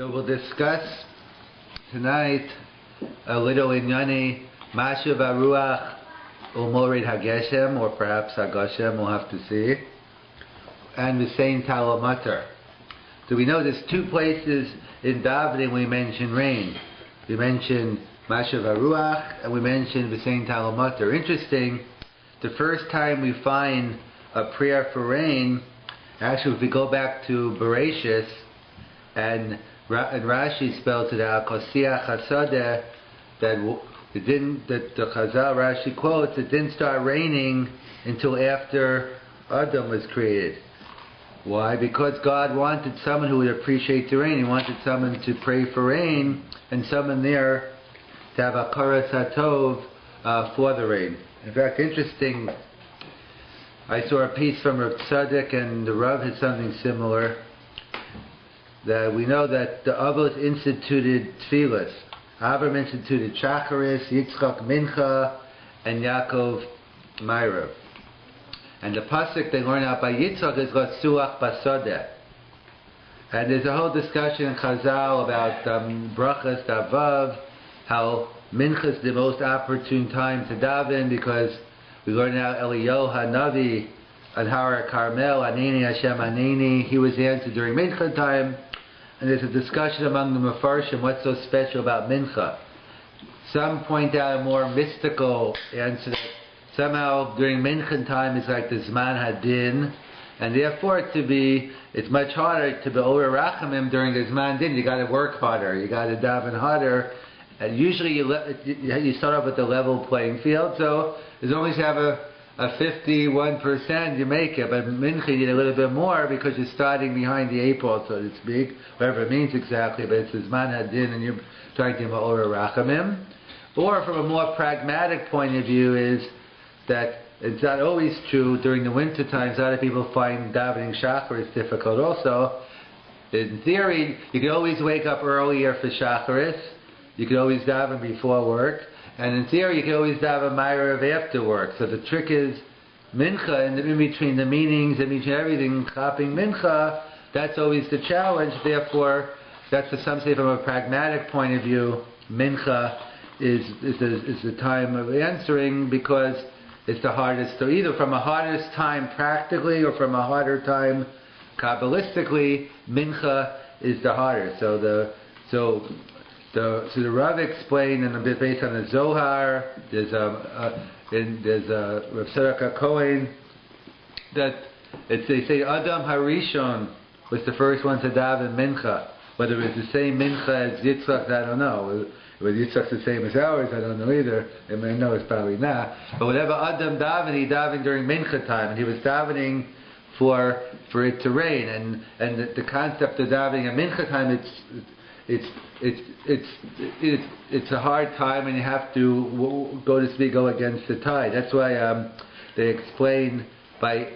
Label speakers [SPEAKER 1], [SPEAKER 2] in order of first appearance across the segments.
[SPEAKER 1] So we'll discuss tonight a little Inyani Mashav Haruach Umorid Hageshem, or perhaps Hagashem, we'll have to see, and the same Talamatar. So we know there's two places in davening we mention rain. We mention Mashav Haruach and we mention the same Talamatar. Interesting, the first time we find a prayer for rain, actually if we go back to Bereshis, and Rashi spells it out, Kosiach Hasadeh, that the Chazal Rashi quotes, it didn't start raining until after Adam was created. Why? Because God wanted someone who would appreciate the rain. He wanted someone to pray for rain, and someone there to have a karas hatov for the rain. In fact, interesting, I saw a piece from Rav Tzaddik, and the Rav had something similar, that we know that the Avos instituted tefillas. Avram instituted Shacharis, Yitzchak Mincha, and Yaakov Ma'ariv. And the pasuk they learn out by Yitzchak is Gatsuach Basodeh. And there's a whole discussion in Chazal about Brachas Davav, how Mincha is the most opportune time to daven, because we learn out Eliyahu Hanavi on Har Carmel, Anini Hashem Anini, he was answered during Mincha time. And there's a discussion among the Mefarshim, what's so special about Mincha. Some point out a more mystical answer, that somehow during Mincha time it's like the Zman Hadin, and therefore it's much harder to be Orer Rachamim during the Zman Din. You got to work harder, you got to daven harder, and usually you start off with the level playing field, so as long as you have a 51%, you make it, but Mincha you need a little bit more because you're starting behind the eight ball, so to speak, whatever it means exactly, but it's Zman Hadin and you're trying to Orer Rachamim. Or from a more pragmatic point of view is that it's not always true. During the winter times, a lot of people find davening Shacharis difficult also. In theory, you can always wake up earlier for Shacharis, you can always daven before work, and in theory, you can always daven Ma'ariv after work. So the trick is Mincha, and in between the meetings, in between everything, chopping Mincha, that's always the challenge. Therefore, that's some say from a pragmatic point of view, Mincha is the time of answering, because it's the hardest. So either from a hardest time practically or from a harder time Kabbalistically, Mincha is the hardest. So the Rav explained, and a bit based on the Zohar, there's a Rav Tzadok Cohen, that they say Adam Harishon was the first one to daven Mincha. Whether it's the same Mincha as Yitzchak, I don't know. Whether Yitzchak's the same as ours, I don't know either. I mean, no, it's probably not. But whatever Adam davened, he davened during Mincha time, and he was davening for it to rain. And the concept of davening at Mincha time, it's a hard time, and you have to go against the tide. That's why they explain by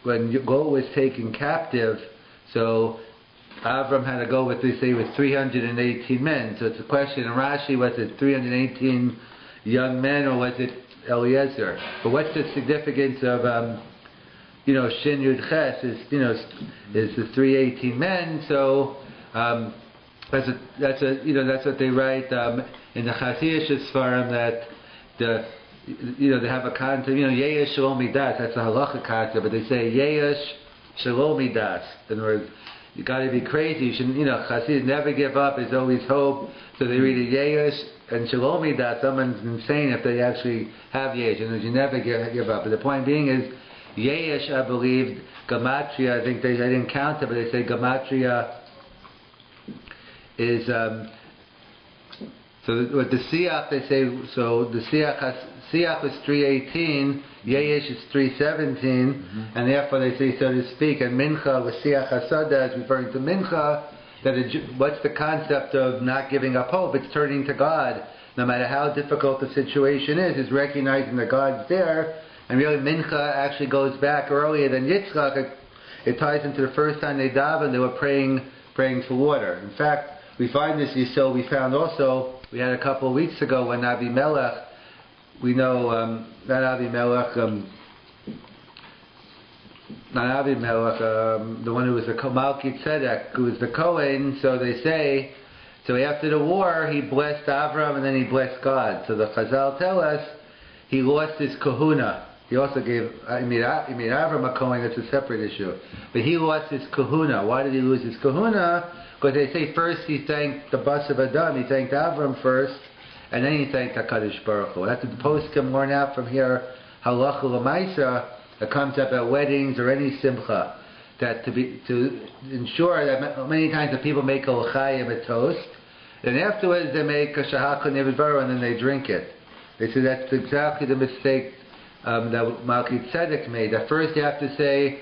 [SPEAKER 1] when Goel was taken captive, so Avram had to go with, they say, with 318 men. So it's a question in Rashi, was it 318 young men or was it Eliezer? But what's the significance of Shin Yud Ches is the 318 men? So that's what they write in the Chasidish Sfarim, that they have a concept, Yeyesh Shalom Midas, that's a halacha concept, but they say Yeyesh Shalom Midas. In other words, you got to be crazy. You shouldn't, Chassidus never give up. There's always hope. So they read a Yeyesh and Shalom Midas. Someone's insane if they actually have Yeyesh. And you never give up. But the point being is, Yeyesh, I believe, Gematria, I think I didn't count it, but they say Gematria is, so with the Siach, they say, so the Siach is 318, Yeyesh is 317, and therefore they say, so to speak, and Mincha with Siach Hasada is referring to Mincha, that what's the concept of not giving up hope? It's turning to God. No matter how difficult the situation is recognizing that God's there, and really Mincha actually goes back earlier than Yitzchak. It ties into the first time they davened, they were praying for water. In fact, we find this, so we found also, we had a couple of weeks ago when Avimelech, we know that Avimelech not Avimelech, the one who was the Malki Tzedek, who was the Kohen. So they say, so after the war, he blessed Avram and then he blessed God. So the Chazal tell us he lost his kahuna. He also gave, he made Avram a Kohen, that's a separate issue. But he lost his kahuna. Why did he lose his kahuna? Because they say first he thanked the Bas of Adam, he thanked Avram first, and then he thanked HaKadosh Baruch Hu. That's what the poskim learn out from here, halacha l'maisa, that comes up at weddings or any simcha, that to ensure that many times the people make a l'chaim, a toast, and afterwards they make a shahakon nevidvaro and then they drink it. They say that's exactly the mistake that Malki Tzedek made. That first you have to say,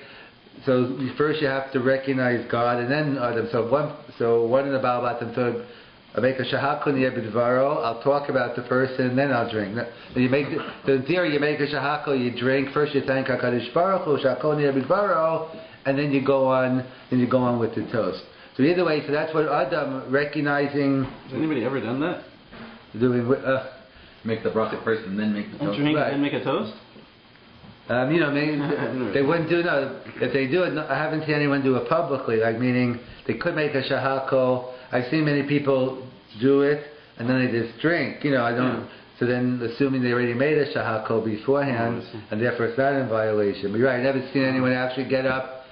[SPEAKER 1] so first you have to recognize God and then Adam. So one in the Baal Batim told, I make a shahakon yebidvaro, I'll talk about the person and then I'll drink. So in theory you make a shahakon, you drink, first you thank HaKadosh Baruch Hu, shahakon yebidvaro, and then you go on with the toast. So either way, so that's what Adam recognizing.
[SPEAKER 2] Has anybody ever done that?
[SPEAKER 1] Doing
[SPEAKER 3] make the bracha first and then make the toast.
[SPEAKER 2] Drink and make a toast?
[SPEAKER 1] Maybe they wouldn't do no. If they do it, I haven't seen anyone do it publicly. Like meaning, they could make a shahako. I've seen many people do it, and then they just drink. I don't. Yeah. So then, assuming they already made a shahako beforehand, and therefore it's not in violation. But you're right. I've never seen anyone actually get up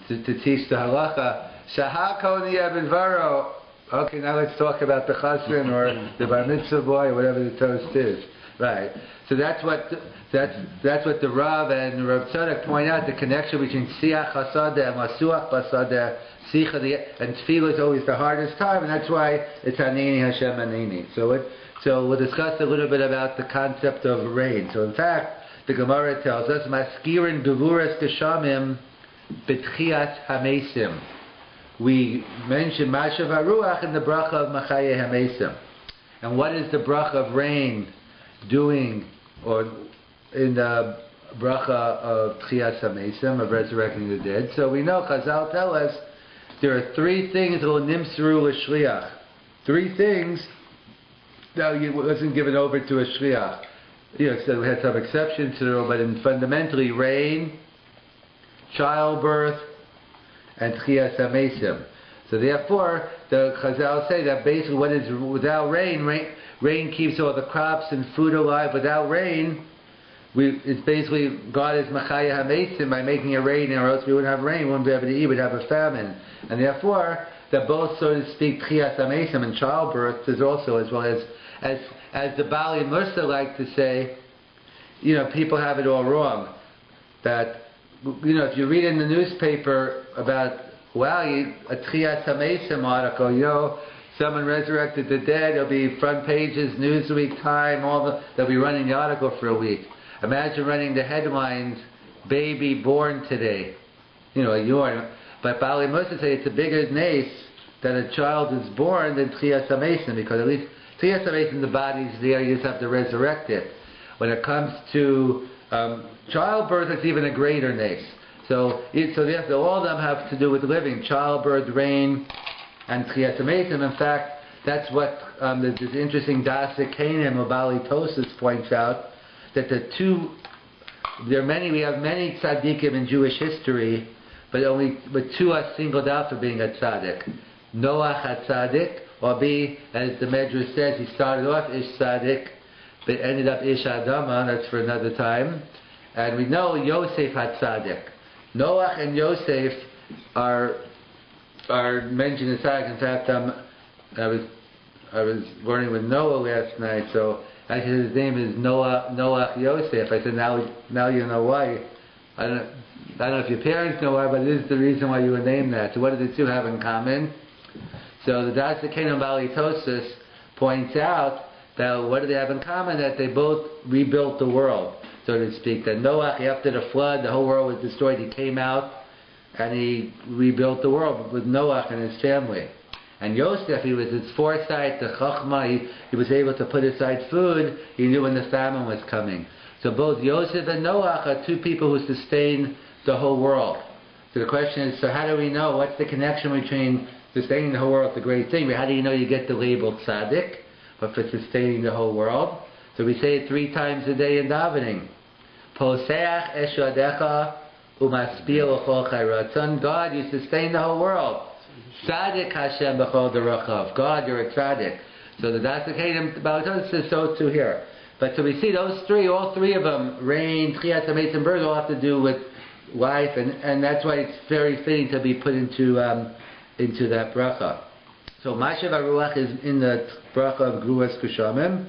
[SPEAKER 1] to teach the halacha. Shahako niyeh b'dvaro. Okay, now let's talk about the chassan or the bar mitzvah boy or whatever the toast is. Right. So that's what the Rav and Rav Tzadok point out, the connection between siach hasadeh and masuach basadeh, and tefillah is always the hardest time, and that's why it's Hanini Hashem Hanini. So we'll discuss a little bit about the concept of rain. So in fact, the Gemara tells us, Maskirin Gevuras Geshamim B'tchias Hamesim. We mentioned Mashav HaRuach in the bracha of Machaye Hamesim. And what is the bracha of rain doing, or in the bracha of Tchias HaMesim, of resurrecting the dead? So we know, Chazal tell us, there are three things that will nimsru l'shliach. Three things that wasn't given over to a shliach. So we had some exceptions to the rule, but fundamentally rain, childbirth, and Tchias HaMesim. So therefore, the Chazal say that basically what is without rain keeps all the crops and food alive. Without rain, it's basically God is Machaya HaMesim by making it rain, or else we wouldn't have rain, we wouldn't be able to eat, we'd have a famine. And therefore, that both, so to speak, Tchias HaMesim and childbirth is also, as well as the Bali Musa like to say, people have it all wrong. That, if you read in the newspaper about, a Tchias HaMesim article, someone resurrected the dead, it'll be front pages, Newsweek, Time, they'll be running the article for a week. Imagine running the headlines, baby born today. A yorn. But Bali Musa say it's a bigger nace that a child is born than Tchias HaMesim, because at least Tchias HaMesim, the body's there, you just have to resurrect it. When it comes to childbirth, it's even a greater nace. So therefore, all of them have to do with living, childbirth, rain, and Tchias HaMesim. In fact, that's what this interesting Dasik Kanim of Bali Tosis points out, that we have many tzaddikim in Jewish history, but two are singled out for being a tzaddik. Noach HaTzaddik, or B, as the Medrash says, he started off Ish Tzaddik, but ended up Ish Adama, that's for another time. And we know Yosef HaTzaddik. Noach and Yosef are mentioned in Tzaddik. In fact, I was learning with Noah last night, so actually his name is Noach Yosef. I said, now you know why. I don't know if your parents know why, but it is the reason why you were named that. So what do the two have in common? So the Dasik Kanim Bali Tosis points out that what do they have in common? That they both rebuilt the world, so to speak. That Noach, after the flood, the whole world was destroyed. He came out and he rebuilt the world with Noach and his family. And Yosef, he was his foresight, the Chachma, he was able to put aside food. He knew when the famine was coming. So both Yosef and Noach are two people who sustained the whole world. So the question is, so how do we know? What's the connection between sustaining the whole world, the great thing? How do you know you get the label tzaddik, but for sustaining the whole world? So we say it 3 times a day in davening. Poseach eshadecha Umaspil L'chol Chayratzon. God, you sustain the whole world. Tzaddik Hashem B'chol Derochav. God, you're a tzaddik. So the Das Kedim Balaton says so too here. But so we see those three, all three of them, rain, Tchias HaMeis, and birds, all have to do with life, and that's why it's very fitting to be put into that bracha. So Mashav HaRuach is in the bracha of Gvuras Keshamim,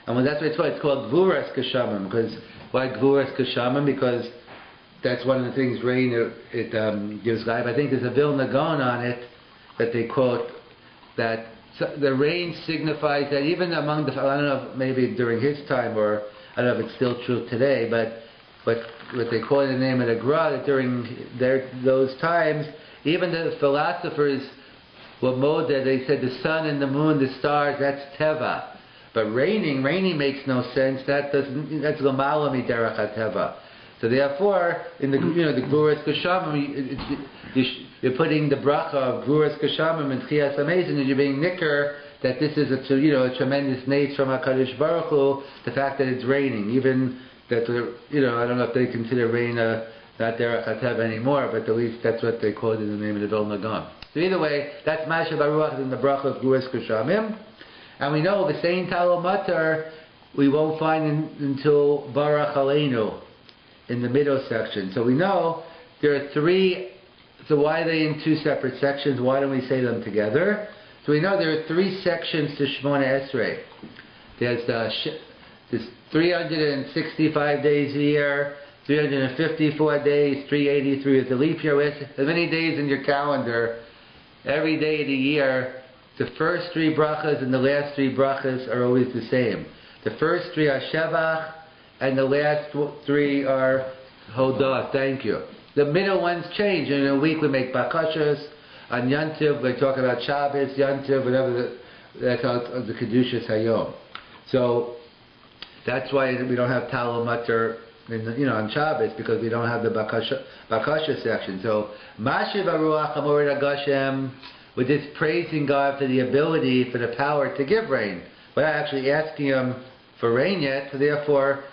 [SPEAKER 1] and when that's what it's called Gvuras Keshamim. Because why Gvuras Keshamim? Because that's one of the things rain it gives life. I think there's a Vilna Gaon on it that they quote that the rain signifies that even among the, I don't know, maybe during his time, or I don't know if it's still true today, but what they call in the name of the Gra, that during those times, even the philosophers were moded, they said the sun and the moon, the stars, that's Teva. But raining makes no sense. That's Lamala Miderach HaTeva. So therefore, in the the Gvuras Keshamim, you're putting the bracha of Gvuras Keshamim and Tchias HaMeis, and you're being nicker that this is a tremendous nates from HaKadosh Baruch Hu, the fact that it's raining. Even that I don't know if they consider rain not Derech HaTeva anymore, but at least that's what they call it in the name of the Vilna Gaon. So either way, that's Mashav HaRuach in the bracha of Gvuras Keshamim, and we know the same Talmud Matar we won't find until Barach Aleinu, in the middle section. So we know there are three. So why are they in two separate sections? Why don't we say them together? So we know there are three sections to Shemona Esrei. There's 365 days a year, 354 days, 383 is the leap year. As many days in your calendar, every day of the year, the first three brachas and the last three brachas are always the same. The first three are Shevach, and the last three are Hodah, thank you. The middle ones change. In a week we make Bakashas, on Yantiv we talk about Shabbos, Yantiv, whatever, that's the Kedushas Hayom. So that's why we don't have Talmud Matar on Shabbos, because we don't have the Bakasha section. So Mashiv HaRuach HaMored HaGashem, we're just praising God for the ability, for the power to give rain. We're not actually asking Him for rain yet, so therefore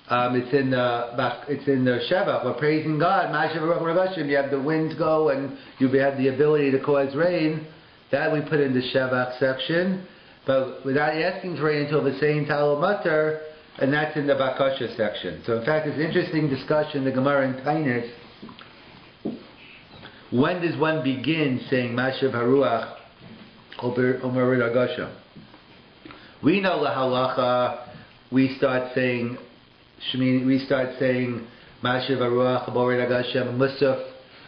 [SPEAKER 1] it's in the Shevach. We're praising God. Mashav HaRuach HaMored you have the winds go and you have the ability to cause rain. That we put in the Shevach section, but without asking for rain until the same Talmud Matar, and that's in the Bakasha section. So in fact, it's an interesting discussion, the Gemara in Tainis. When does one begin saying Mashav HaRuach HaMored HaGashem? We know the halacha. We start saying Mashav HaRuach HaMored HaGashem Musaf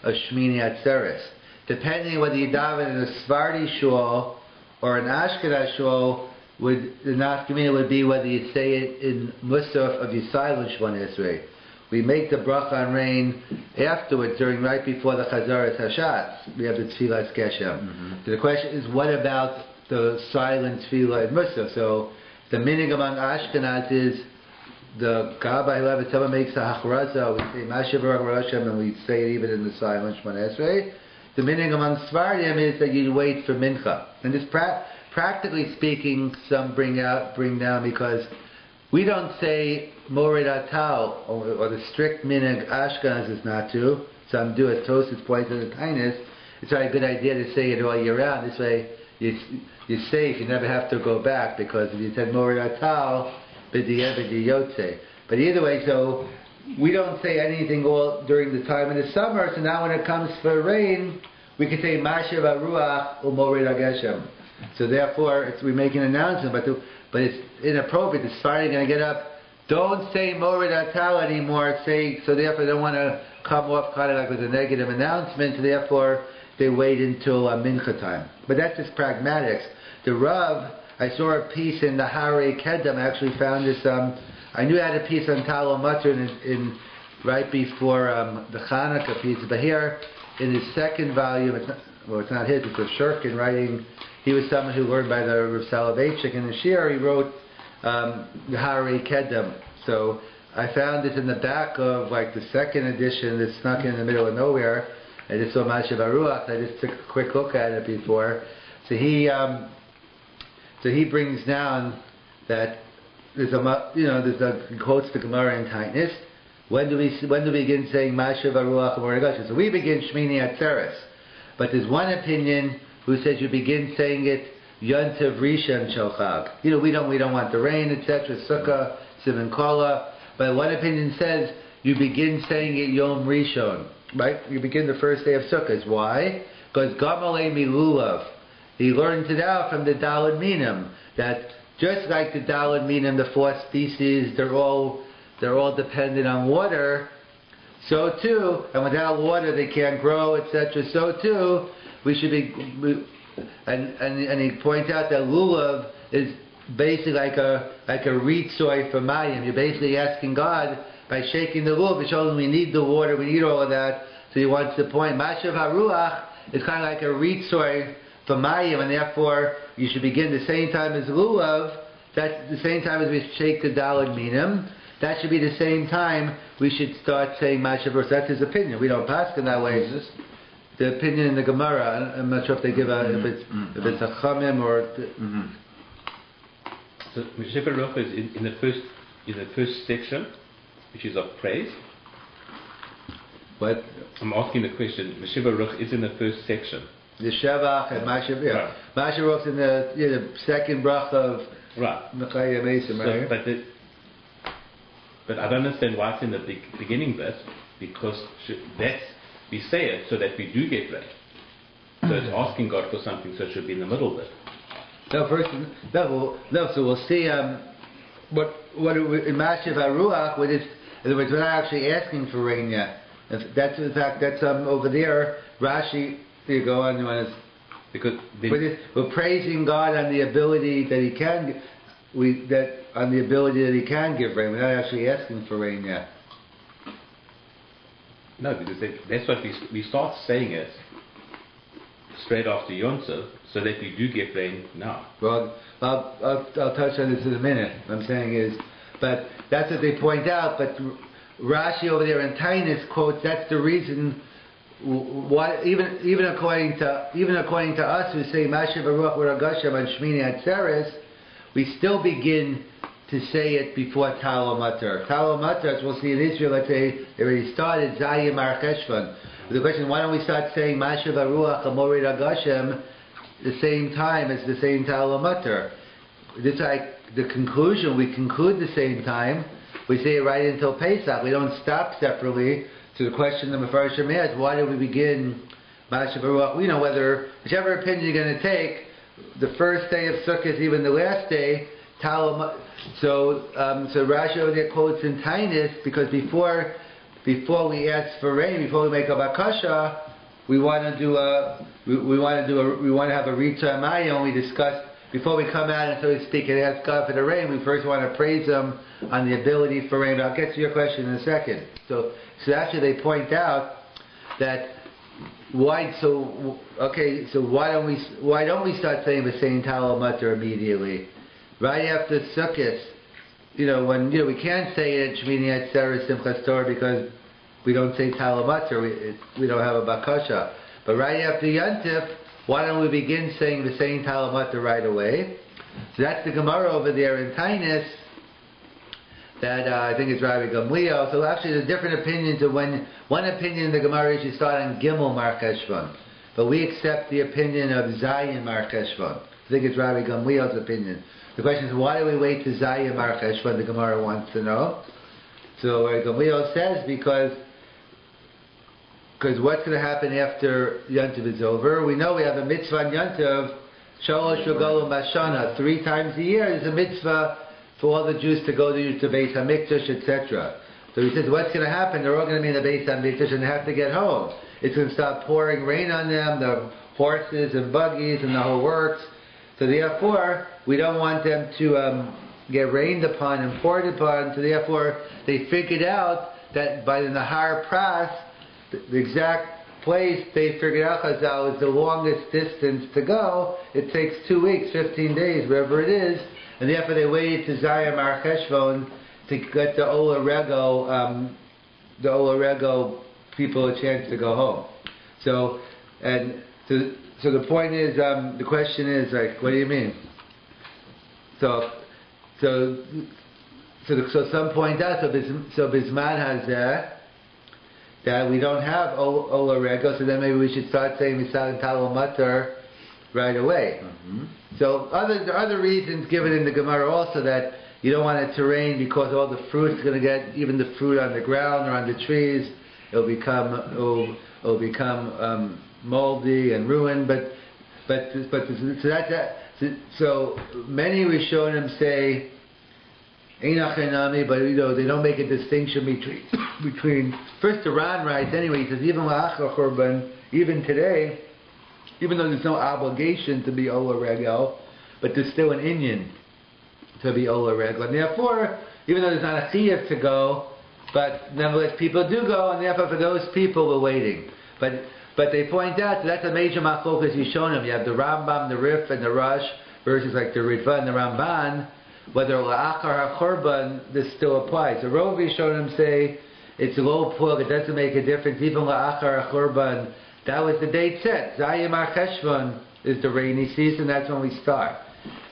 [SPEAKER 1] of Shmini Atzeres. Depending whether you daven in a Sephardi shul or an Ashkenaz shul, the nafkamina would be whether you say it in Musaf of your silent Shemona Esrei. We make the bracha on rain afterwards, right before the Chazaras Hashatz. We have the Tfilas Geshem. So the question is, what about the silent Tfilah in Musaf? So the minig among Ashkenaz is the Gabbai Levet. Someone makes a hachraza, we say Mashav HaRuach HaMored, and we say it even in the silent Shemona Esrei. The minig among Sephardim is that you wait for mincha, and this practically speaking, some bring down, because we don't say Mored Atau, or the strict minig Ashkenaz is not to. Some do, as Tosfos points in the Tainis. It's not a good idea to say it all year round. This way, you're safe. You never have to go back, because if you said Mored Atau, b'di'eved yotze. But either way, so we don't say anything all during the time of the summer. So now, when it comes for rain, we can say Mashav HaRuach HaMored HaGashem. So therefore, we make an announcement, but it's inappropriate. The Sephardi going to get up. Don't say Mored Atau anymore. So therefore, they don't want to come off kind of like with a negative announcement. So therefore, they wait until mincha time. But that's just pragmatics. The Rav, I saw a piece in the Hare Kedem. I actually found this. I knew I had a piece on Talmud Matar in right before the Chanukah piece, but here in his second volume, it's not his. It's a Shurkin writing. He was someone who learned by the Rav Soloveitchik in the Shir. He wrote the Hare Kedem. So I found it in the back of like the second edition that snuck in the middle of nowhere. I just saw Mashav HaRuach. I just took a quick look at it before. So he brings down that he quotes the Gemara in Tainis. when do we begin saying Mashav Aruach Umori Hagashim? So we begin Shmini Atzeres. But there's one opinion who says you begin saying it Yontiv Rishon Shel Chag. We don't want the rain, etc. Sukkah, Sivan Kala. But one opinion says you begin saying it Yom Rishon, right? You begin the first day of Sukkot. Why? Because Gamalei Milulav. He learned it out from the Daled Minim that just like the Daled Minim, the four species, they're all dependent on water. So too, and without water they can't grow, etc. So too, we should be. And he points out that lulav is basically like a ritzoy for mayim. You're basically asking God by shaking the lulav, it shows him we need the water, we need all of that. So he wants to point Mashav Haruach is kind of like a ritzoy for mayim, and therefore you should begin the same time as lulav. That's the same time as we shake the daled minim. That should be the same time we should start saying Mashav Haruach. That's his opinion. We don't pass in that way. The opinion in the Gemara, I'm not sure if they give a if it's a chamim or.
[SPEAKER 4] So Mashav Haruach is in the first section, which is of praise.
[SPEAKER 1] What?
[SPEAKER 4] I'm asking the question. Mashav Haruach is in the first section.
[SPEAKER 1] The Shevach and Mashav, yeah. Right. Mashav Haruach in the second bracha of Mechayim Esim, right? But I don't understand why it's in the beginning bit, because we say it so that we do get rain. So it's asking God for something, so it should be in the middle bit. So we'll see what in Mashav Haruach, in other words, we're not actually asking for rain yet. That's in fact over there. Rashi, you go on. Because we're praising God on the ability that He can. On the ability that He can give rain. We're not actually asking for rain yet.
[SPEAKER 4] No, because that's what we start saying it straight after Yontzov, so that we do get rain now.
[SPEAKER 1] Well, I'll touch on this in a minute. What I'm saying is, but that's what they point out. But Rashi over there in Tainus quotes that's the reason. Why even according to us who say Mashav Haruach Uragasham and Shmini Atzeres, we still begin to say it before Tal Matar. Tal Matar, as we'll see in Israel, let's say they already started Zayim Mar Cheshvan. The question: why don't we start saying Mashav Haruach Amorid Agashem the same time as the same Tal Matar? This is like the conclusion. We conclude the same time. We say it right until Pesach. We don't stop separately. So the question the Mefarshim asks: why do we begin Mashav Haruach? We know whichever opinion you're going to take, the first day of Sukkot, even the last day. So Rashi over there quotes in Tainus because before we ask for rain, before we make a bakasha, we want to have a Rita Maya. We discussed before we come out and so to speak and ask God for the rain. We first want to praise Him on the ability for rain. But I'll get to your question in a second. So actually they point out that why don't we start saying the same Tal Matar immediately? Right after Sukkot, when we can't say it Shmini Atzeres Simchas Torah because we don't say Tal Matar, we don't have a bakasha. But right after Yontif, why don't we begin saying the same Tal Matar right away? So that's the Gemara over there in Tainus. That I think it's Rabbi Gamliel. So actually, there's different opinions of when. One opinion in the Gemara is you start on Gimel Mar Cheshvan, but we accept the opinion of Zayin Mar Cheshvan. I think it's Rabbi Gamliel's opinion. The question is, why do we wait to Zayin Mar Cheshvan? The Gemara wants to know. So Gamliel says because what's going to happen after Yontiv is over? We know we have a mitzvah on Yontiv, Shalosh Regalim Bashana, 3 times a year. There's a mitzvah for all the Jews to go to Beis Hamikdash, etc. So he says, what's going to happen? They're all going to be in the Beis Hamikdash and they have to get home. It's going to start pouring rain on them, the horses and buggies and the whole works. So therefore, we don't want them to get rained upon and poured upon. So therefore, they figured out that by the Nahar Pras, the exact place they figured out Chazal is the longest distance to go. It takes 2 weeks, 15 days, wherever it is. And therefore they waited to Zayim Mar Cheshvan to get the Ola Rego people a chance to go home. So the point is, the question is like, what do you mean? So So some point out, so Bisman has that we don't have Ola Rego, so then maybe we should start saying Misal and Talo Matar right away. So there are other reasons given in the Gemara also that you don't want it to rain because all the fruit's going to get, even the fruit on the ground or on the trees, it'll become moldy and ruined. But so many Rishonim say Einach Enami, but they don't make a distinction between first the Ran writes anyway, he says even La'achar Churban, even today, even though there's no obligation to be Ola Regel, but there's still an Inyan to be Ola Regel. And therefore, even though there's not a Chiyuv to go, but nevertheless people do go, and therefore for those people we're waiting. But they point out that's a major machlokas Yishonim. You have the Rambam, the Rif, and the Rush versus like the Ritva and the Ramban. Whether La'achar HaChurban, this still applies. The Rov Yishonim say it's a low plug, it doesn't make a difference. Even La'achar HaChurban, that was the date set. Zayim HaCheshvan is the rainy season, that's when we start.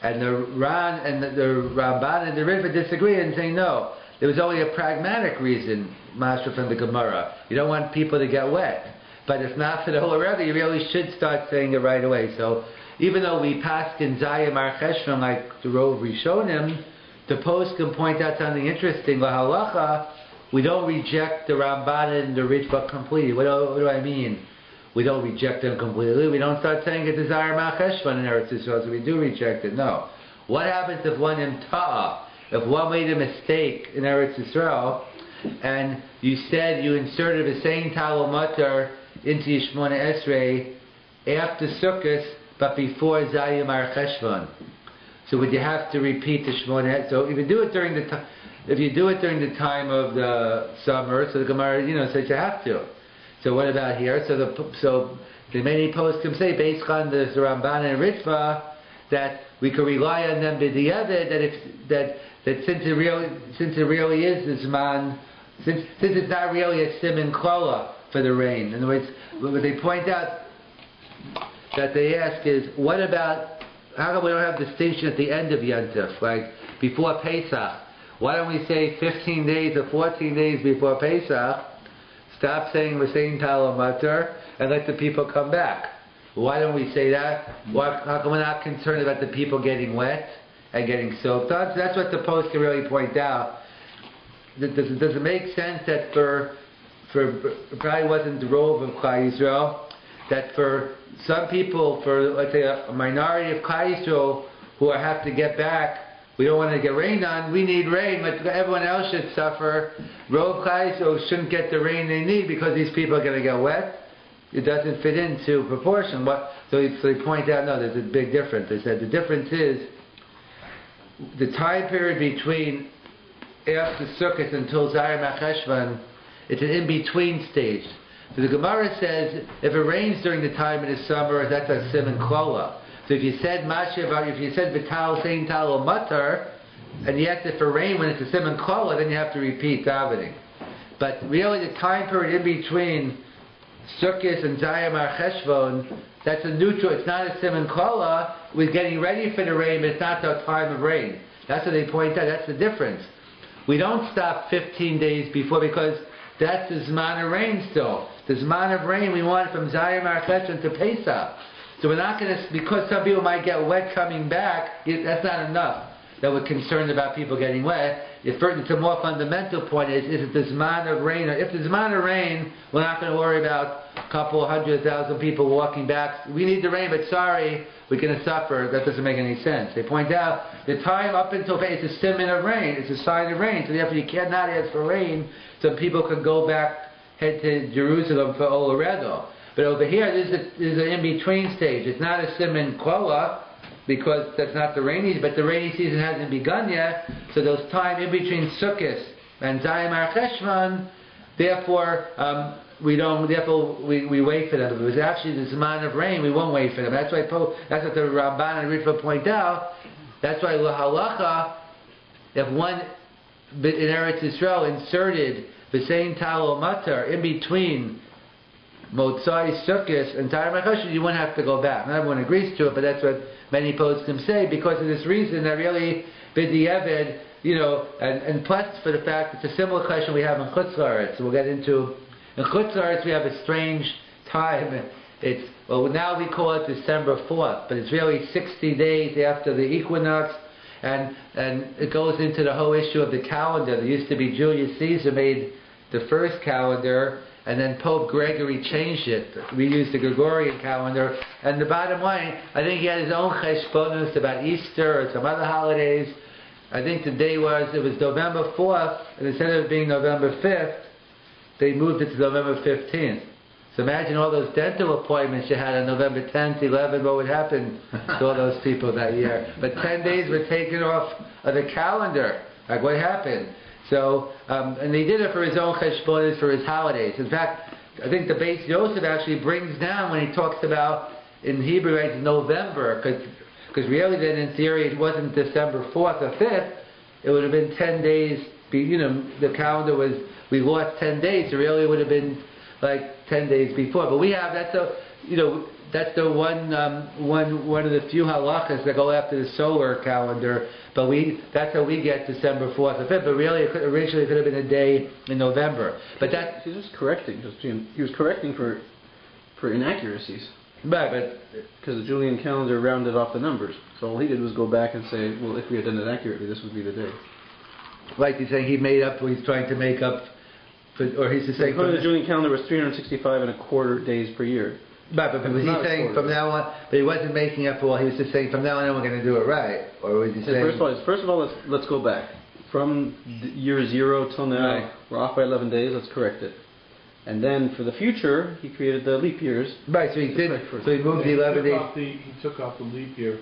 [SPEAKER 1] And the Ran and the Ramban and the Rif disagree and say no. There was only a pragmatic reason, Master from the Gemara. You don't want people to get wet. But if not for the whole Rebbe, you really should start saying it right away. So even though we passed in Zayim Ar-Cheshvan like the Rov Rishonim, the post can point out something interesting. L'halacha, we don't reject the Ramban and the Ritva completely. What do I mean? We don't reject them completely. We don't start saying it's Zayim Ar-Cheshvan in Eretz Yisrael, so we do reject it. No. What happens if one imta'a? If one made a mistake in Eretz Yisrael, and you said you inserted a saying Talo Matar into Yishmona Esrei after Sukkot, but before Zayim Ar Cheshvan, so would you have to repeat the Shmona? So if you do it during the time of the summer, so the Gemara says you have to. So what about here? So the many poskim say based on the Ramban and Ritva that we could rely on them b'diavad that since it really is this man, since it's not really a siman kola for the rain. In other words, what they point out that they ask is, what about, how come we don't have distinction at the end of Yontif, like before Pesach? Why don't we say 15 days or 14 days before Pesach, stop saying we're saying Talo Matar, and let the people come back? Why don't we say that? How come we're not concerned about the people getting wet and getting soaked? That's what the post can really point out. Does it make sense that for it probably wasn't the role of Klal Yisrael, that for some people, for let's say a minority of Klal Yisrael who have to get back, we don't want to get rained on, we need rain, but everyone else should suffer. Rov Klal Yisrael shouldn't get the rain they need because these people are going to get wet. It doesn't fit into proportion. So they point out, no, there's a big difference. They said the difference is the time period between after Sukkot until Zayim HaCheshvan, it's an in-between stage. So the Gemara says if it rains during the time of the summer, that's a siman kola. So if you said Vital saying Talo Matar, and yet if it rain when it's a siman kola, then you have to repeat davening. But really the time period in between Sukkot and Zayim HaCheshvan, that's a neutral, it's not a siman kola, we're getting ready for the rain, but it's not the time of rain. That's what they point out, that's the difference. We don't stop 15 days before because that's the Zman of rain still. The Zman of rain we want from Zayim HaCheshvan to Pesach. So we're not going to, because some people might get wet coming back, that's not enough that we're concerned about people getting wet. It's a more fundamental point is it the Zman of rain? Or if the Zman of rain, we're not going to worry about a couple 100,000 people walking back. We need the rain, but sorry, we're going to suffer. That doesn't make any sense. They point out the time up until it's a siman of rain. It's a sign of rain. So therefore you cannot ask for rain so people can go back, head to Jerusalem for Olaredo. But over here, this is an in-between stage. It's not a siman kola, because that's not the rainy, but the rainy season hasn't begun yet. So those time in between Sukkot and Zayim HaCheshvan, therefore we wait for them. If it was actually the Zman of rain, we won't wait for them. That's what the Ramban and Ritva point out. That's why l'halacha, if one in Eretz Yisrael inserted the same Talo Matar in between Motzai, Sukkot, and Zayim HaCheshvan, you wouldn't have to go back. Not everyone agrees to it, but that's what many poskim say, because of this reason that really, b'di'evid, and plus for the fact it's a similar question we have in Chutz La'aretz. We'll get into, in Chutz La'aretz we have a strange time. It's, well, now we call it December 4th, but it's really 60 days after the equinox, and it goes into the whole issue of the calendar. There used to be Julius Caesar made the first calendar, and then Pope Gregory changed it. We use the Gregorian calendar, and the bottom line, I think he had his own cheshbonos about Easter or some other holidays. I think the day it was November 4th, and instead of it being November 5th, they moved it to November 15th. So imagine all those dental appointments you had on November 10th, 11th, what would happen to all those people that year. But 10 days were taken off of the calendar. Like, what happened? So, and he did it for his own cheshbonos, for his holidays. In fact, I think the Beis Yosef actually brings down when he talks about, in Hebrew, it's November, because really then in theory it wasn't December 4th or 5th, it would have been 10 days, the calendar was, we lost 10 days, so really it would have been like 10 days before. But we have, that's the one of the few halachas that go after the solar calendar, but that's how we get December 4th or 5th, but really originally it could have been a day in November. But that...
[SPEAKER 2] He's just correcting, he was correcting for inaccuracies.
[SPEAKER 1] Right, but...
[SPEAKER 2] Because the Julian calendar rounded off the numbers. So all he did was go back and say, well, if we had done it accurately, this would be the day.
[SPEAKER 1] Like he's saying he made up, he's trying to make up, or he's just saying...
[SPEAKER 2] According to the Julian calendar, was 365 and a quarter days per year.
[SPEAKER 1] Right, but was he saying from now on, but he wasn't making up for all, he was just saying from now on we're going to do it right? Or was he saying...
[SPEAKER 2] First of all, let's go back. From year 0 till now, right. We're off by 11 days, let's correct it. And then for the future, he created the leap years.
[SPEAKER 1] Right, so he moved the 11 days.
[SPEAKER 5] He took off the leap year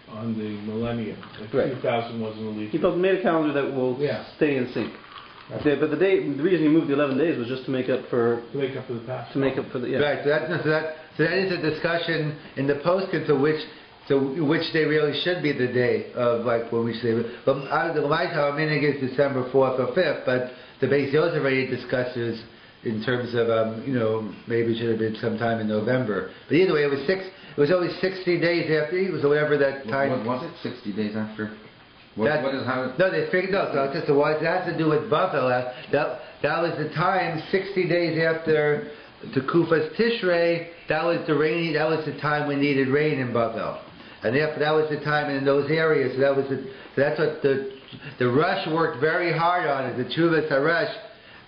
[SPEAKER 5] on the millennium. Like
[SPEAKER 2] right.
[SPEAKER 5] 2000 wasn't a leap year.
[SPEAKER 2] He made a calendar that will stay in sync. Right. But the reason he moved the 11 days was just to make up for
[SPEAKER 5] the past.
[SPEAKER 2] To make up for the
[SPEAKER 1] Right. So that is a discussion in the poskim to which day really should be the day of, like, when we say. But the Lamaita minig is December 4th or 5th, but the Beis Yosef already discusses in terms of maybe it should have been sometime in November. But either way, it was always 60 days after. It was whatever that time.
[SPEAKER 3] Was it 60 days after?
[SPEAKER 1] No, they figured it has to do with Bavel. That was the time, 60 days after the Kufas Tishrei. That was the time we needed rain in Bavel, and therefore that was the time in those areas. So that's what the Rush worked very hard on it. The Chuvas HaRush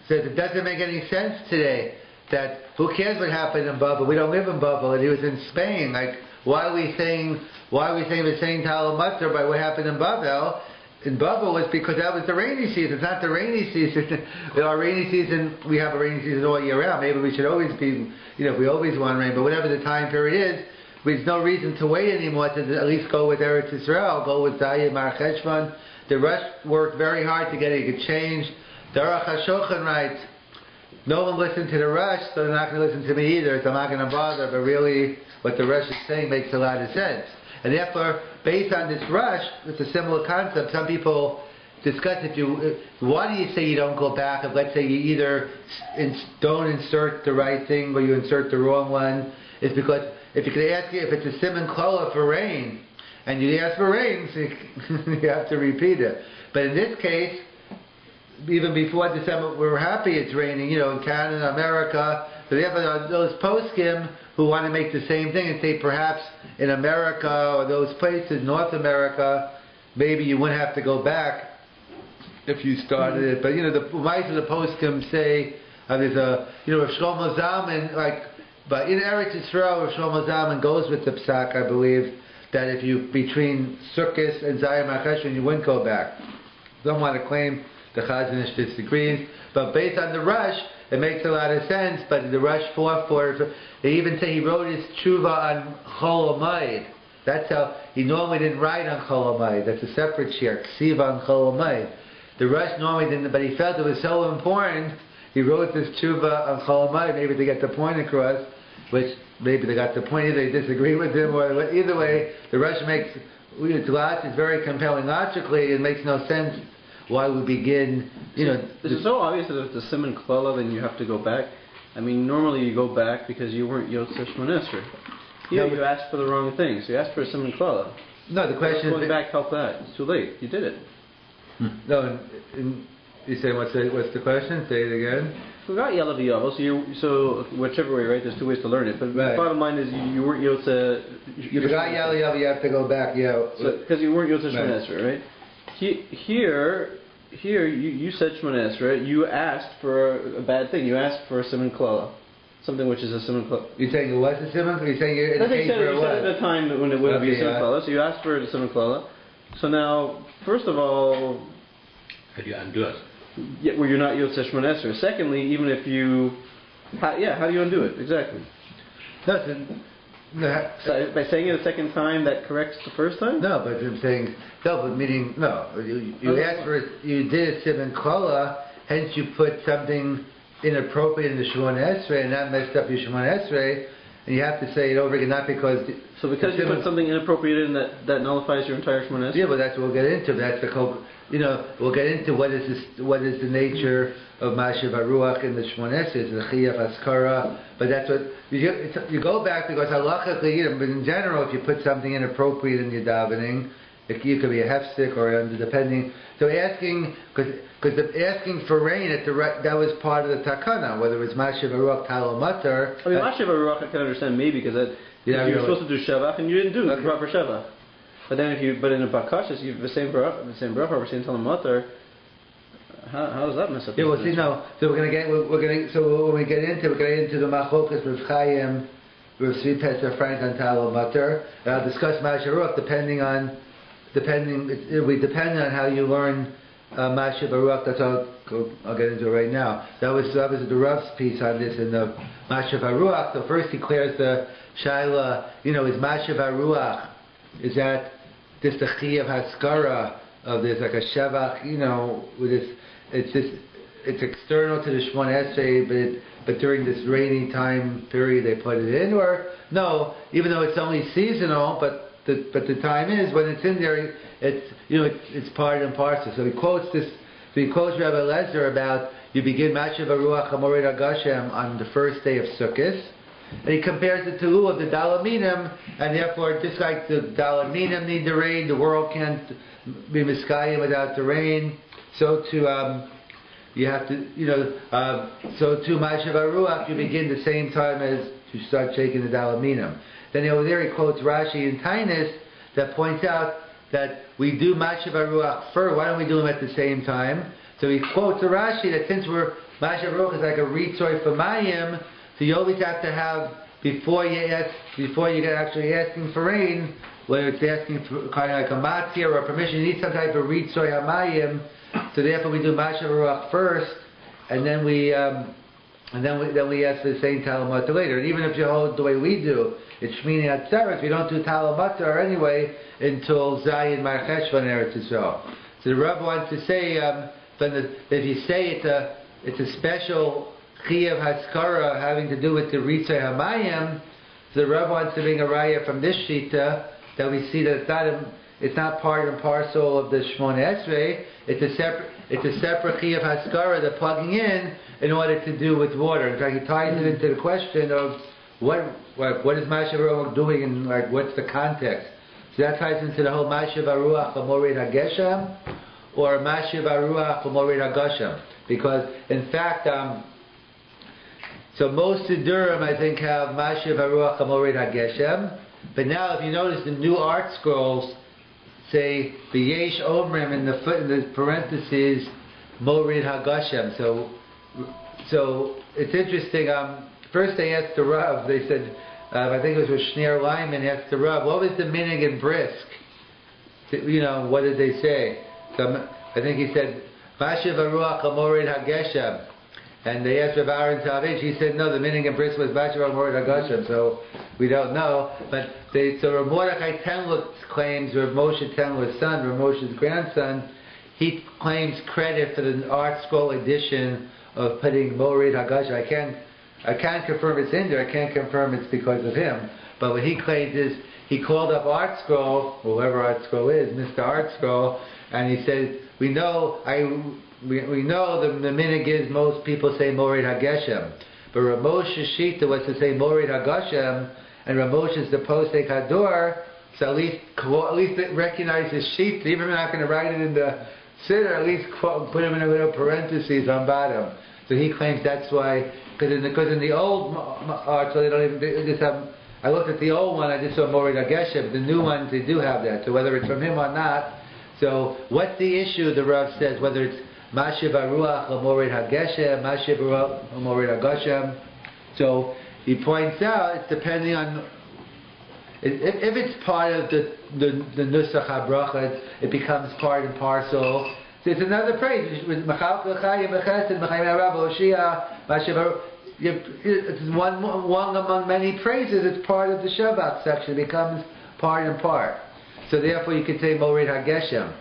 [SPEAKER 1] says it doesn't make any sense today. That who cares what happened in Bavel? We don't live in Bavel, and he was in Spain. Like, why are we saying we're saying Talmud by what happened in Bavel? In Bavel was because that was the rainy season. It's not the rainy season. Our rainy season, we have a rainy season all year round. Maybe we should always be, if we always want rain, but whatever the time period is, there's no reason to wait anymore to at least go with Eretz Yisrael, go with Zayim HaCheshvan. The Rush worked very hard to get it changed. Darach HaShochan writes, no one listened to the Rush, so they're not going to listen to me either, so I'm not going to bother, but really what the Rush is saying makes a lot of sense. And therefore, based on this Rush, it's a similar concept. Some people discuss why do you say you don't go back? If, let's say, you either don't insert the right thing or you insert the wrong one. It's because if you could ask you if it's a Siman Klola for rain, and you ask for rain, so you have to repeat it. But in this case, even before December, we're happy it's raining, in Canada, America. So they have those poskim who want to make the same thing and say perhaps in America or those places, North America, maybe you wouldn't have to go back if you started it. But the mice of the poskim say there's a if Shlomo Zalman but in Eretz Yisrael, if Shlomo Zalman goes with the psak, I believe that if you between Sukkot and Zayim HaCheshvan you wouldn't go back. Some want to claim the Chazon Ish disagrees, but based on the Rush, it makes a lot of sense. But the Rush fought for it. They even say he wrote his tshuva on Chol Hamoed. That's how he normally didn't write on Chol Hamoed. That's a separate shir, Ksiv on Chol Hamoed. The Rush normally didn't, but he felt it was so important. He wrote this tshuva on Chol Hamoed, maybe to get the point across. Which maybe they got the point. Either they disagree with him, or either way, the Rush makes it's very compelling logically. It makes no sense. Why we begin,
[SPEAKER 2] This is so obvious that if it's a Siman Klola, then you have to go back. I mean, normally you go back because you weren't Yotzei Shmoneh Esrei. Here you asked for the wrong thing, so you asked for a Siman Klala.
[SPEAKER 1] No, the question is...
[SPEAKER 2] Going back help that. It's too late. You did it.
[SPEAKER 1] No, you say what's the question? Say it again.
[SPEAKER 2] Forgot Yalav Yavo, so whichever way, right? There's two ways to learn it. But
[SPEAKER 1] Right.
[SPEAKER 2] the bottom line is you weren't Yotzei...
[SPEAKER 1] You forgot Yalav Yavo, you have to go back, yeah.
[SPEAKER 2] Because you weren't Yotzei Shmoneh Esrei, right? Here you said Shmoneh Esrei. You asked for a bad thing. You asked for a Siman Klala. Something which is a Siman Klala.
[SPEAKER 1] You're saying it was a Siman? You're saying you're
[SPEAKER 2] I think you
[SPEAKER 1] for what?
[SPEAKER 2] said at the time when it would be a
[SPEAKER 1] Okay,
[SPEAKER 2] Siman Klala, so you asked for a Siman Klala. So now, first of all...
[SPEAKER 4] How do you undo it?
[SPEAKER 2] Yeah, well, you're not Yotzei Shmoneh Esrei. Secondly, even if you... how do you undo it? Exactly. So by saying it a second time, that corrects the first time?
[SPEAKER 1] No, but I'm saying... No, but meaning... No. You asked for... You did a Siman Klala, hence you put something inappropriate in the Shmoneh Esrei, and that messed up your Shmoneh Esrei, and you have to say it over again, not because...
[SPEAKER 2] So because you put something inappropriate in that nullifies your entire Shmoneh Esrei?
[SPEAKER 1] Yeah, but that's what we'll get into. That's the we'll get into what is the nature of Mashiv HaRuach in the Shmoneh Esrei, the Chiyuv Haskara, but that's what... You go back because halachically, but in general, if you put something inappropriate in your davening, it could be a hefsek or depending. So asking, because asking for rain that was part of the takana, whether it's Mashiv HaRuach Tal Matar.
[SPEAKER 2] I mean, Mashiv HaRuach I can understand maybe because you're supposed to do Shevach and you didn't do the proper Shevach. But then but in a Bakashas you have the same bracha, we're saying Tal Matar. How does that mess up?
[SPEAKER 1] Yeah, well, see, no. So we're gonna. So when we get into the Machokas with Chaim, with Svi Pesach Frank on Tal Matar, and I'll discuss Mashiv HaRuach it will depend on how you learn Mashiv HaRuach. That's all I'll get into right now. That was the Rav's piece on this in the Mashiv HaRuach. So first he clears the Shaila, is Mashiv HaRuach, is that this the Chiyuv Haskara of this, like a Shevach, with this, it's external to the Shmoneh Esrei, but during this rainy time period they put it in, or no, even though it's only seasonal, but the time is when it's in there, it's part and parcel. So he quotes Rabbi Lezer about you begin Mashiv HaRuach HaMored HaGashem on the first day of Sukkot, and he compares it to of the Dalaminim, and therefore just like the Dalaminim need the rain, the world can't be Miskayim without the rain. So to you have to so to Mashiv HaRuach you begin the same time as you start shaking the Dalaminim. Then over there he quotes Rashi in Tainus that points out that we do Mashiv HaRuach first. Why don't we do them at the same time? So he quotes a Rashi that since Mashiv HaRuach is like a ritzoi for Mayim, so you always have to have before you get actually asking for rain, whether it's asking for kind of like a matzir or a permission, you need some type of ritzoi hamayim. So therefore we do Mashiv HaRuach first, and then we ask for the same Talmud later. And even if you hold the way we do, it's Shmini Atzeres, we don't do Talmud anyway until Zayin Mar Cheshvan Eretz Yisrael. So the Rabbi wants to say if you say it's a special Chiyuv Haskara having to do with the Ritzei Hamayim, so the Rabbi wants to bring a raya from this shita that we see that it's not part and parcel of the Shmoneh Esrei. It's a separate Chiyuv Haskara they're plugging in order to do with water. In fact, he ties it into the question of what is Mashiv HaRuach doing and what's the context. So that ties into the whole Mashiv HaRuach HaMored HaGeshem or Mashiv HaRuach HaMored HaGashem, because in fact so most Sidurim I think have Mashiv HaRuach HaMored HaGeshem, but now if you notice the new art scrolls say the Yesh Omrim in the parentheses Morid HaGashem. So it's interesting. First they asked the Rav. They said, I think it was Shneur Lyman asked the Rav, what was the minig in brisk? What did they say? So I think he said Mashiv HaRuach HaMorid HaGeshem. And they asked Rav Aaron Savage, he said no, the minig in brisk was Mashiv HaMorid HaGashem. So we don't know. But so Rav Mordechai Tenlut claims, Rav Moshe Tenlut's son, Rav Moshe's grandson, he claims credit for the art scroll edition of putting Morid HaGashem. I can't confirm it's in there. I can't confirm it's because of him. But what he claims is he called up Art Scroll, whoever Art Scroll is, Mr. Art Scroll, and he said, we know the minig is most people say Morid HaGeshem, But Rav Moshe's Shita was to say Morid HaGashem, and Rav Moshe's the Posek Hador, so at least recognize his Shita, even if we're not going to write it in the Siddur, at least put him in a little parentheses on bottom. So he claims that's why, because in the old art, so they don't even, they just have, I looked at the old one, I just saw Morid HaGeshem, the new ones, they do have that, so whether it's from him or not. So what's the issue, the Rav says, whether it's Mashiv HaRuach or Morid HaGeshem, Mashiv HaRuach or Morid HaGeshem. So he points out, it's depending on, if it's part of the Nusach HaBracha, it becomes part and parcel. There's another phrase, it's one among many phrases, it's part of the Shabbat section, it becomes part and part. So therefore you could say Morid HaGeshem.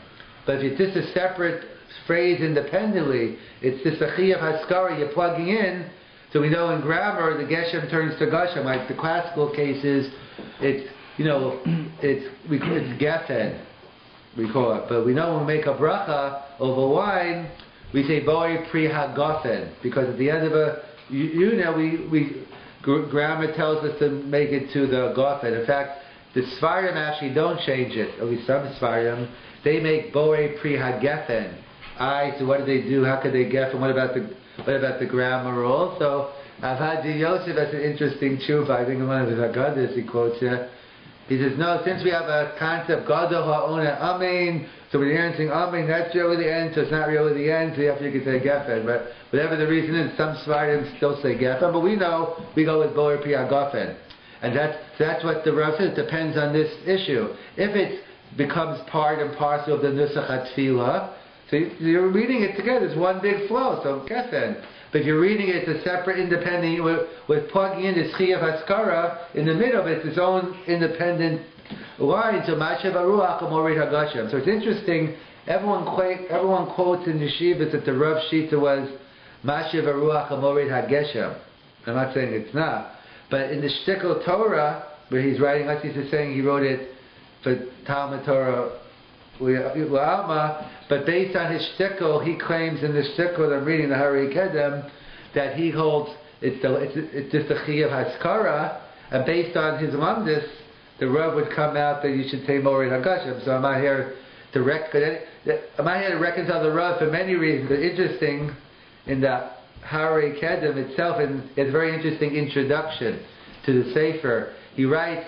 [SPEAKER 1] But if it's just a separate phrase independently, it's just a Chiyav Haskara you're plugging in. So we know in grammar the Geshem turns to Gashem, like the classical cases, it's Gefen, we call it. But we know when we make a bracha over wine, we say Boi Pri HaGofen, because at the end of a grammar tells us to make it to the Gofen. In fact, the Sfarim actually don't change it, at least some Sfarim. They make Boi Pri HaGefen. So what do they do? How could they Gefen? What about the grammar also? Avadi Yosef has an interesting tshuva. I think in one of his Haggadahs he quotes here. He says, no, since we have a concept, Gadol Ha'ona Amen, so when you're saying Amen, that's really the end, so it's not really the end, so you can say Gefen. But whatever the reason is, some Svarim still say Gefen, but we know we go with Boi Pri HaGofen. And that's what the Rav says, it depends on this issue. If it becomes part and parcel of the Nusach HaTfilah, so you're reading it together, it's one big flow, so Gefen. But if you're reading it, it's a separate, independent, with plugging in this Chiyav Haskara, in the middle of it, it's its own independent line, so Mashiv HaRuach or Morid HaGashem. So it's interesting, everyone quotes in Yeshivas that the Rav Shita was Mashiv HaRuach or Morid HaGeshem. I'm not saying it's not. But in the Shtickle Torah, where he's writing, like he's saying he wrote it for Talmud Torah, but based on his shtickle, he claims in the shtickle that I'm reading, the Hari Kedem, that he holds it's just a Chiyav Haskara, and based on his lamdus, the Rav would come out that you should say Morid HaGashem. So I'm not here to reconcile the Rav for many reasons, but interesting in the Hari Kedem itself, and it's a very interesting introduction to the Sefer. He writes,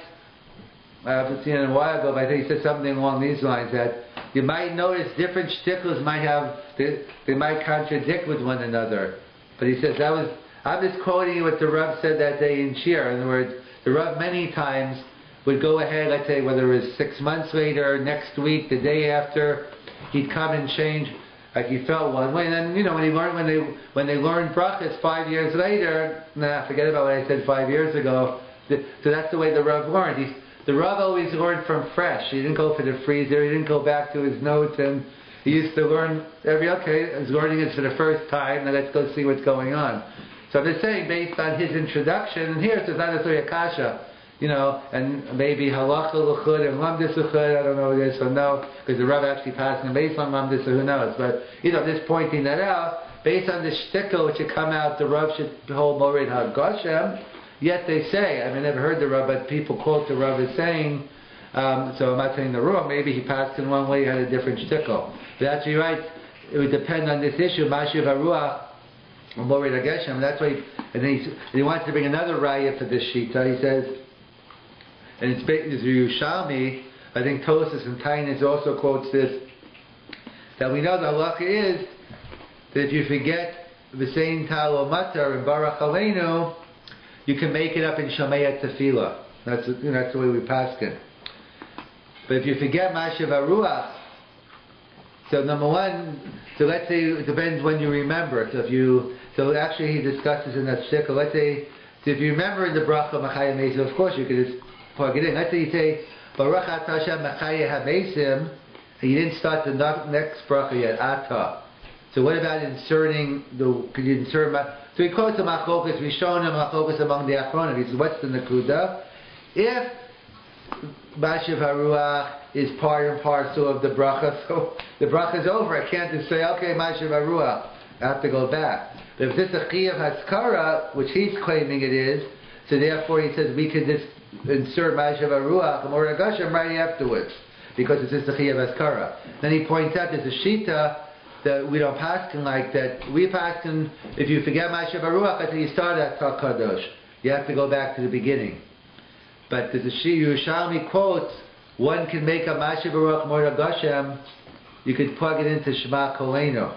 [SPEAKER 1] I haven't seen it in a while ago, but I think he said something along these lines, that you might notice different shtickles they might contradict with one another. But he says, I'm just quoting you what the Rav said that day in Shir. In other words, the Rav many times would go ahead, let's say whether it was 6 months later, next week, the day after, he'd come and change, like he felt one way. And then, when they learned brachas 5 years later, forget about what I said 5 years ago. So that's the way the Rav learned. The Rav always learned from fresh. He didn't go for the freezer. He didn't go back to his notes, and he used to learn he's learning it for the first time. Now let's go see what's going on. So I'm just saying, based on his introduction, and here it's not necessarily a kasha, and maybe halacha l'chud and lamdis l'chud. I don't know yes or no, because the Rav actually passed him based on lamdis, so who knows? But just pointing that out, based on the shtickle which should come out, the Rav should hold Morid HaGashem. Yet they say, I never heard the Rav, but people quote the Rav as saying, so I'm not saying the Rav, maybe he passed in one way, he had a different shtickle. But that's what he writes, it would depend on this issue, Mashiv HaRuach, or Morid HaGeshem. That's why he wants to bring another raya for this shita. He says, and it's Yerushalmi, I think Tosas and Tainis also quotes this, that we know the halacha is, that if you forget V'sein Talo Matar and Baruch Aleinu, you can make it up in Shomei Tefillah. That's the way we paskin. But if you forget Mashiv HaRuach, so number one, so let's say it depends when you remember. So actually he discusses in that shtickle. Let's say, so if you remember in the bracha Machaya Mesim, of course you could just plug it in. Let's say you say Baruch Atah Hashem Machaya HaMesim, and you didn't start the next bracha yet, Atah. So what about inserting could you insert, so he quotes the Machokas, Rishonim Machokas among the Achronim. He says, what's the Nakuda? If Mashiv HaRuach is part and parcel of the bracha, so the bracha is over. I can't just say, okay, Mashiv HaRuach. I have to go back. But if this is a Chiyav Haskara, which he's claiming it is, so therefore he says we could just insert Mashav Aruach, Amor Agashem right afterwards, because it's just a Chiyav Haskara. Then he points out there's a Shita that we don't paskin like that. We paskin, if you forget Mashav Aruach, I think you start at Tal Kadosh. You have to go back to the beginning. But there's a Yerushalmi quotes, one can make a Mashav Aruach Amor Agashem, you could plug it into Shema Koleno.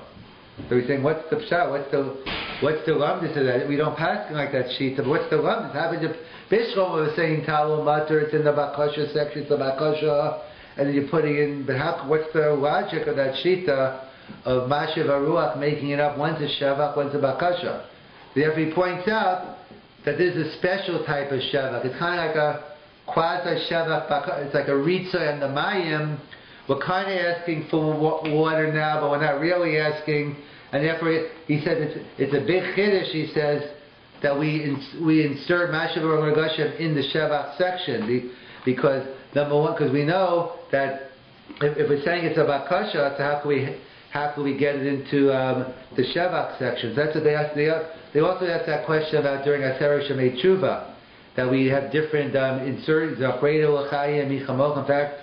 [SPEAKER 1] So he's saying, what's the pshat? What's the lumdus of that? We don't pass like that sheet. But what's the lumdus? Happened to Bishlam was saying Talmud Matter. It's in the Bakasha section. It's the Bakasha, and then you're putting in. But what's the logic of that shita of Mashav Aruach making it up? One's a Shavach, one's a Bakasha. Therefore, he points out that there's a special type of Shavach. It's kind of like a quasi Shavach. It's like a Ritza and the Mayim. We're kind of asking for water now, but we're not really asking. And therefore, he said it's a big chiddush. He says that we insert Mashav Aruach Gashem in the Shavach section because number one, because we know that if we're saying it's a bakasha, so how can we get it into the Shavach sections? That's what they asked. They also asked that question about during Aseret Shemei Tshuva, that we have different inserts. In fact,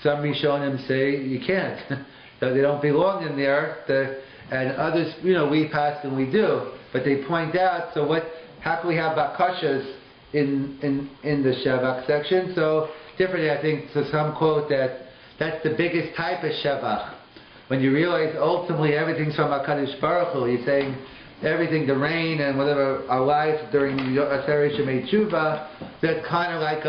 [SPEAKER 1] some Rishonim say you can't. They don't belong in there. And others, we pass and we do. But they point out, so how can we have bakashas in the Shavach section? So differently, I think, so some quote that's the biggest type of Shavach. When you realize ultimately everything's from HaKadosh Baruch Hu, you're saying everything, the rain and whatever, our life during Aseret Shemei Tshuva, that's kind of like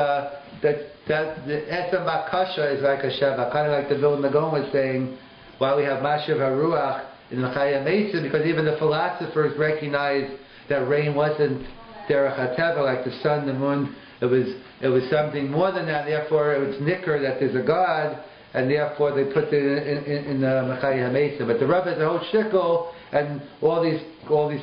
[SPEAKER 1] the Esam Bakasha is like a Shavach, kind of like the Vilna Gaon was saying, why we have Mashav Haruach in the Chaya Mesim, because even the philosophers recognized that rain wasn't Derech HaTeva, like the sun, the moon, it was something more than that, therefore it was nicker that there's a God, and therefore they put it in the Chaya Mesim. But the Rabbi is a whole shtickle, and all these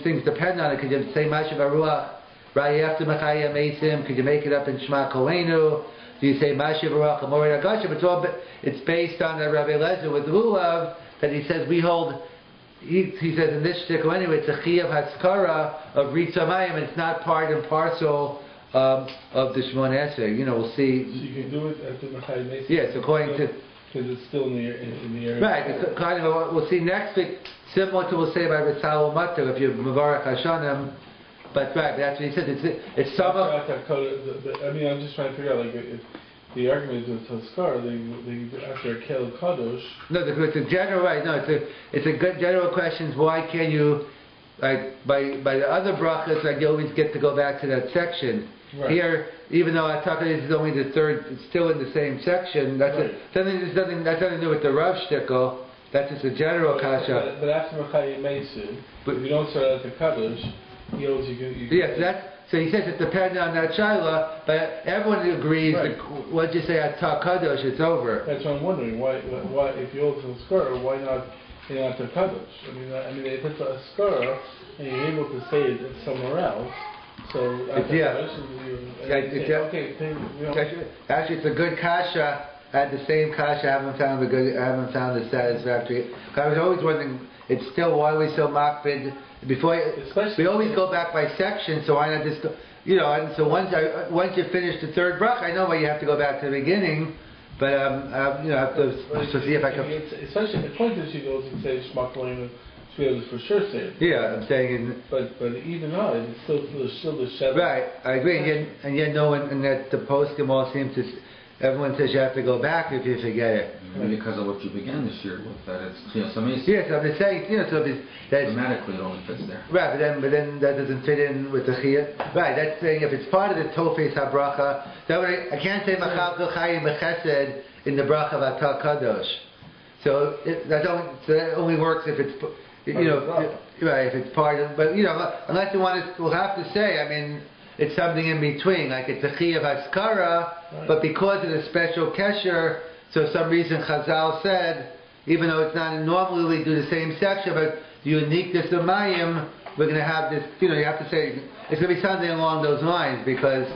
[SPEAKER 1] things depend on it. Could you say Mashav Haruach right after Chaya Mesim? Could you make it up in Shema Kolenu? Do you say Mashav Aruach Amorei Hagashim? It's based on the Rabbi Lezer with Lulav that he says we hold. He says in this shtickle anyway, it's a Chiyav Haskara of Ritza Mayim, and it's not part and parcel of the Shemon Esrei. We'll see.
[SPEAKER 5] So you can do it at the Machai Mesim.
[SPEAKER 1] Yes, according to.
[SPEAKER 5] Because it's still in the area.
[SPEAKER 1] Right. It's kind of we'll see next week. Similar to what we'll say by Ritzal Matter if you Mavarach Hashanim. But right, that's what he said. It's some of.
[SPEAKER 5] I mean, I'm just trying to figure out, like, if the argument is with Haskar, they after a Kel Kadosh.
[SPEAKER 1] No, it's a general right. No, it's a good general question. Why can't you, like by the other brachas, like you always get to go back to that section. Right. Here, even though Ataka is only the third, it's still in the same section. That's right. That's nothing to do with the Rav shtickle. That's just a general kasha.
[SPEAKER 5] But after Machai Mesim, if you don't start at the Kadosh.
[SPEAKER 1] Yes, so he says it depends on that shaila, but everyone agrees. Right. Once you say at Kadosh, it's over.
[SPEAKER 5] That's what I'm wondering. Why if you hold to skara, why not at Kadosh? I mean, if it's a skara and you're able to say it somewhere else, so actually, it's a good kasha. I had the same kasha. I haven't found the satisfactory. I was always wondering. It's still why we so makbid. We always go back by section, so why not just go, and so once you finish the third brach, I know why you have to go back to the beginning, but I have to see if I can. Especially the point is, she goes and says Shema Kolenu, she will for sure say it.
[SPEAKER 1] Yeah, I'm saying. But
[SPEAKER 5] even though it's still the Shabbat.
[SPEAKER 1] Right, I agree, and yet no one, and that the poskim all seem to. Everyone says you have to go back if you forget it.
[SPEAKER 3] Maybe because of what you began this year with, that it's Chiyasamis.
[SPEAKER 1] Yes, I'm just saying, so that's
[SPEAKER 3] grammatically it only fits there.
[SPEAKER 1] Right, but then that doesn't fit in with the Chiyah. Right, that's saying if it's part of the Tofes HaBracha, that way I can't say Machal Chayim B'Chesed in the Bracha of Atal Kadosh. So that only works if it's right, if it's part of. But unless you want to, we'll have to say. I mean. It's something in between, like it's a Chiyav Haskara, right. But because of the special Kesher, so some reason Chazal said, even though it's not normally we do the same section, but the uniqueness of Mayim, we're going to have this, you have to say, it's going to be something along those lines, because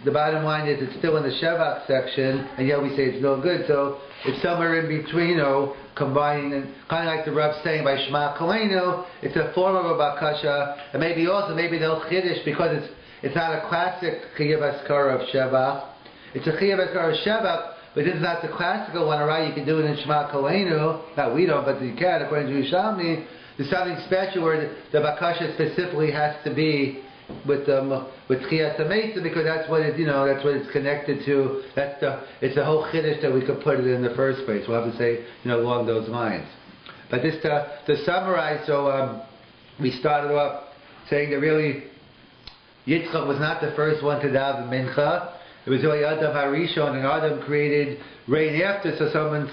[SPEAKER 5] the bottom line is it's still in the Shavak section, and yet we say it's no good. So it's somewhere in between, combining, and kind of like the Rav saying by Shema Koleinu, it's a form of a bakasha, and maybe they'll chiddush because it's not a classic chiyuv askara of Shavak. It's a chiyuv askara of Shavak, but this is not the classical one. Alright, you can do it in Shema Koleinu. Not we don't, but you can according to Yerushalmi. There's something special where the bakasha specifically has to be with Tue May, because that's what that's what it's connected to. It's the whole chiddush that we could put it in the first place. We'll have to say along those lines. But this to summarize, so we started off saying that really Yitzchak was not the first one to daven mincha. It was really Adam Harishon, and Adam created rain after, so someone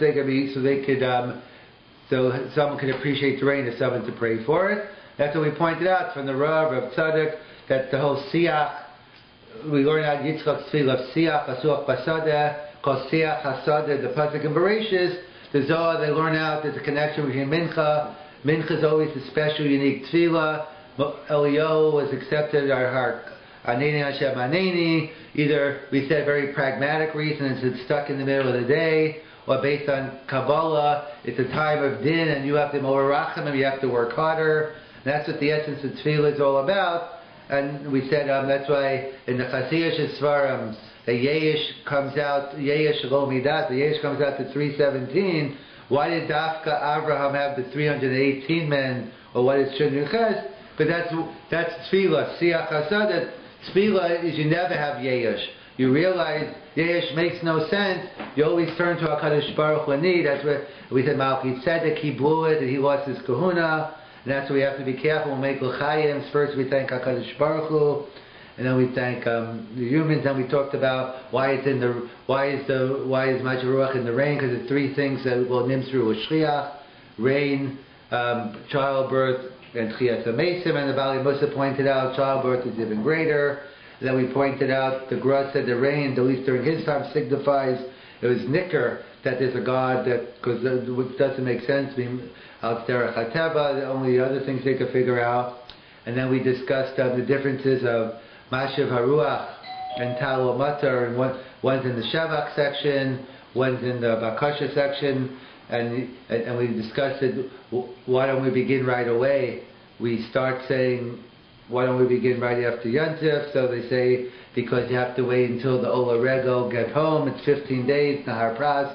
[SPEAKER 5] so someone could appreciate the rain, and someone to pray for it. That's what we pointed out from the Rav of Tzaddik, that the whole siach, we learn out Yitzchak's tefillah of siach, asuach basadeh, called siach hasadeh, the pasuk in Bereshis, the Zohar, they learn out there's a connection between mincha. Mincha is always a special, unique tefillah. Eliyahu was accepted, our heart, Aneni Hashem Aneni, either we said very pragmatic reasons, it's stuck in the middle of the day, or based on Kabbalah, it's a time of din, and you have to more rachamim, you have to work harder. And that's what the essence of tefillah is all about. And we said that's why in the Chasidish Svarim, the Yesh comes out, Yesh Lo Midat, the Yesh comes out to 317. Why did Dafka Abraham have the 318 men, or what is Shun Ches? But that's tefillah, siach hasadet. Tefillah is you never have Yesh. You realize Yesh makes no sense. You always turn to HaKadosh Baruch Hu need. That's where we said Malki Tzedek, he blew it, and he lost his kahuna. And that's why we have to be careful. We'll make l'chayims. First we thank HaKadosh Baruch Hu, and then we thank the humans. Then we talked about why is Ma'aseh Ruach in the rain, because it's three things that will nimtzru with shchiach, rain, childbirth, and Tue May. And the Bali Musa pointed out childbirth is even greater. And then we pointed out the Gra said the rain, at least during his time, signifies it was nicker, that there's a God that, because it doesn't make sense. The only other things they could figure out. And then we discussed the differences of Mashiv Haruach and Talo Matar, and one's in the Shavak section, one's in the Bakasha section, and we discussed it. Why don't we begin right away? We start saying, why don't we begin right after Yontif? So they say, because you have to wait until the Ola Rego get home, it's 15 days, Nahar Pras.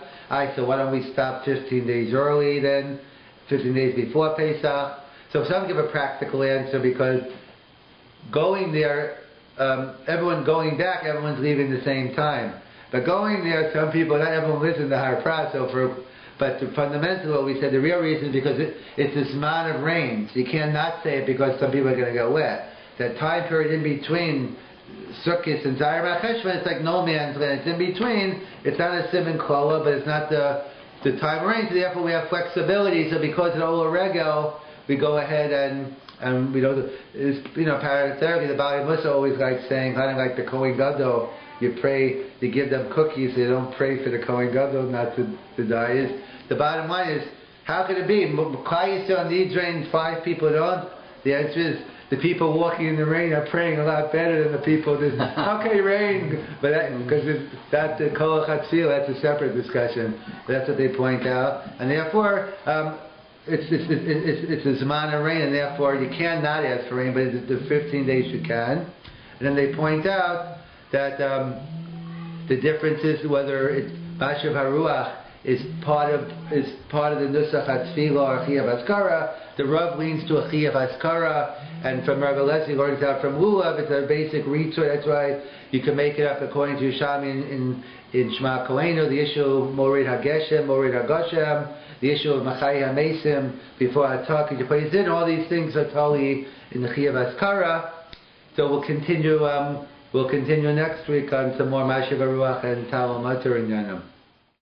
[SPEAKER 5] So why don't we stop 15 days early then? 15 days before Pesach. So some give a practical answer, because going there, everyone going back, everyone's leaving the same time. But going there, some people, not everyone lives in the Har Pras, but fundamentally what we said, the real reason is because it's this amount of rain. So you cannot say it because some people are going to get wet. That time period in between Sukkot and Zayir Cheshvan, it's like no man's land. It's in between. It's not a Simon Kola, but it's not the time of rain. So therefore we have flexibility. So because of the Ola Regel, we go ahead and we don't. Parenthetically, the Bali Musa always likes saying, kind of like the Kohen Gadol, you pray, you give them cookies. You don't pray for the Kohen Gadol not to die. The bottom line is, how could it be? Klal Yisrael needs rain, 5 people don't. The answer is, the people walking in the rain are praying a lot better than the people. How can it rain? But because that's the Kol Chatzil, that's a separate discussion. That's what they point out, and therefore it's a Zman of rain, and therefore you cannot ask for rain. But the 15 days you can. And then they point out that the difference is whether it's Mashiv Haruach is part of the Nusach HaTfilah or Chiyav Haskara. The Rav leans to a Chiyav Haskara, and from Rabbi Leslie learns out from Lulav. It's a basic ritzur. That's why you can make it up according to Yerushalmi in Shema Koleinu. The issue of Morid HaGeshem, Morid HaGoshem, the issue of Machai HaMesim before HaTak, you place in. All these things are totally in the Chiyav Haskara. So we'll continue next week on some more Mashiv Haruach and Tal Matar and Yanam.